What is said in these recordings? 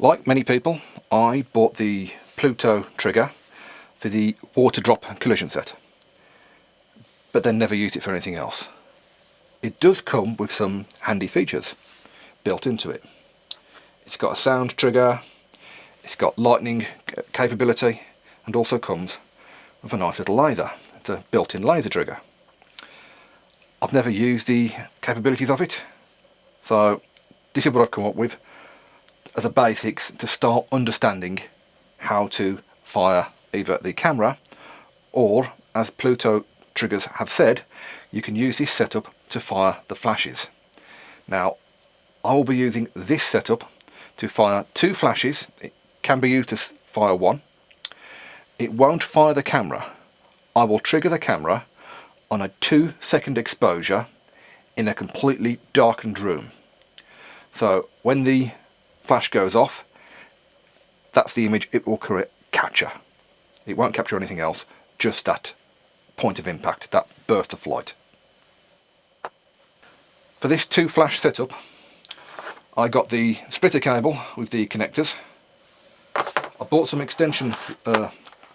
Like many people, I bought the Pluto Trigger for the water drop collision set, but then never used it for anything else. It does come with some handy features built into it. It's got a sound trigger, it's got lightning capability, and also comes with a nice little laser. It's a built-in laser trigger. I've never used the capabilities of it, so this is what I've come up with as a basics to start understanding how to fire either the camera, or, as Pluto Triggers have said, you can use this setup to fire the flashes. Now, I will be using this setup to fire 2 flashes. It can be used to fire 1. It won't fire the camera. I will trigger the camera on a 2-second exposure in a completely darkened room. So when the flash goes off, that's the image it will capture. It won't capture anything else, just that point of impact, that burst of light. For this 2 flash setup, I got the splitter cable with the connectors. I bought some extension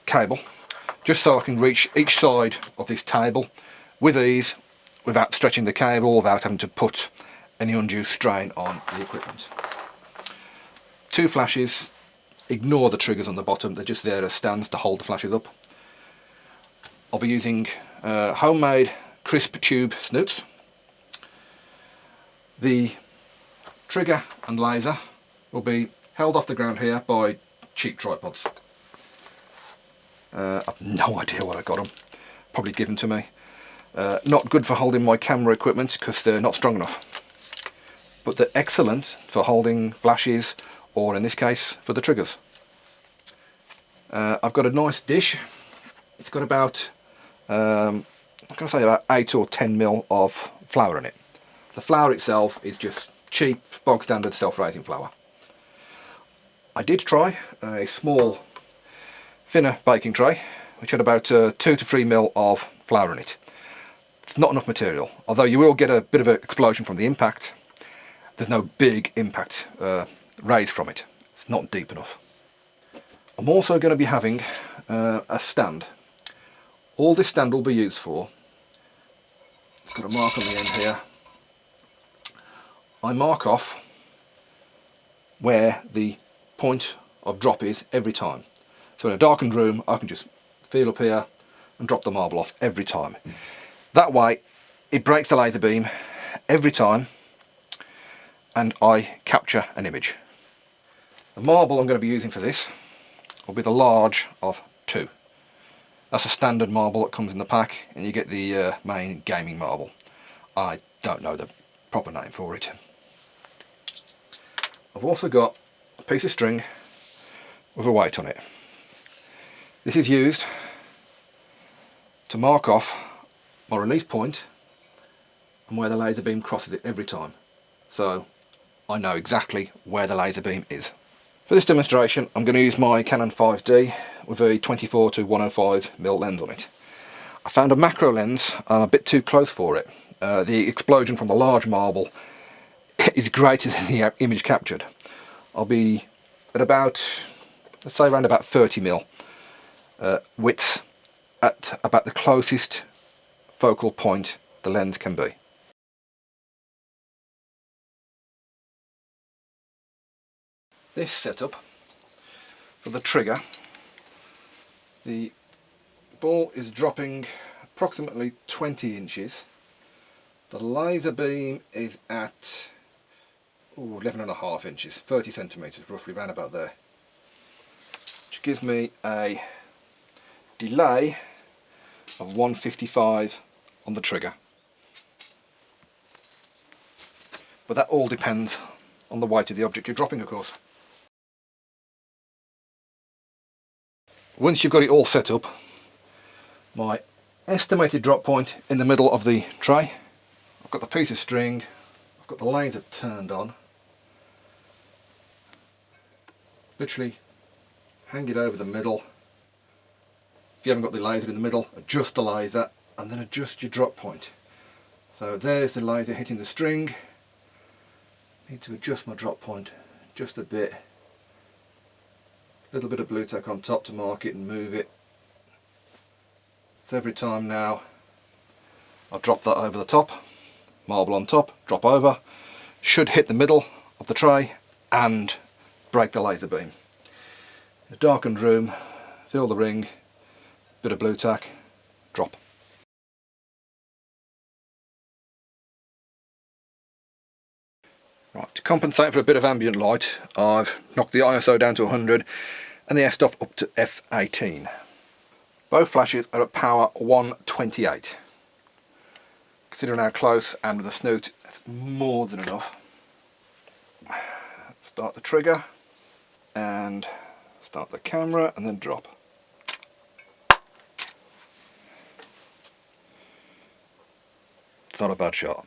cable just so I can reach each side of this table with ease without stretching the cable, without having to put any undue strain on the equipment. 2 flashes, ignore the triggers on the bottom, they're just there as stands to hold the flashes up. I'll be using homemade crisp tube snoots. The trigger and laser will be held off the ground here by cheap tripods. I've no idea what I got them, probably given to me. Not good for holding my camera equipment because they're not strong enough, but they're excellent for holding flashes, or in this case for the triggers. I've got a nice dish. It's got about I'm going to say about 8 or 10 mil of flour in it. The flour itself is just cheap, bog standard self-raising flour. I did try a small, thinner baking tray which had about 2 to 3 mil of flour in it. It's not enough material, although you will get a bit of an explosion from the impact. There's no big impact raised from it. It's not deep enough. I'm also going to be having a stand. All this stand will be used for, it's got a mark on the end here. I mark off where the point of drop is every time. So in a darkened room I can just feel up here and drop the marble off every time. That way it breaks the laser beam every time and I capture an image. The marble I'm going to be using for this will be the large of 2. That's a standard marble that comes in the pack, and you get the main gaming marble. I don't know the proper name for it. I've also got a piece of string with a weight on it. This is used to mark off my release point and where the laser beam crosses it every time. So I know exactly where the laser beam is. For this demonstration I'm going to use my Canon 5D with a 24 to 105mm lens on it. I found a macro lens a bit too close for it. The explosion from the large marble is greater than the image captured. I'll be at about, let's say around about 30mm width at about the closest focal point the lens can be. This setup for the trigger, the ball is dropping approximately 20 inches. The laser beam is at 11.5 inches, 30 centimeters roughly, round about there, which gives me a delay of 155 on the trigger. But that all depends on the weight of the object you're dropping, of course. Once you've got it all set up, my estimated drop point in the middle of the tray, I've got the piece of string, I've got the laser turned on, literally hang it over the middle. If you haven't got the laser in the middle, adjust the laser and then adjust your drop point. So there's the laser hitting the string. Need to adjust my drop point just a bit little bit of blue tack on top to mark it and move it. So every time now I drop that over the top, marble on top, drop over, should hit the middle of the tray and break the laser beam. In a darkened room, fill the ring, bit of blue tack, drop. Right, to compensate for a bit of ambient light, I've knocked the ISO down to 100 and the f-stop up to f18. Both flashes are at power 128. Considering how close and with the snoot, it's more than enough. Start the trigger and start the camera and then drop. It's not a bad shot.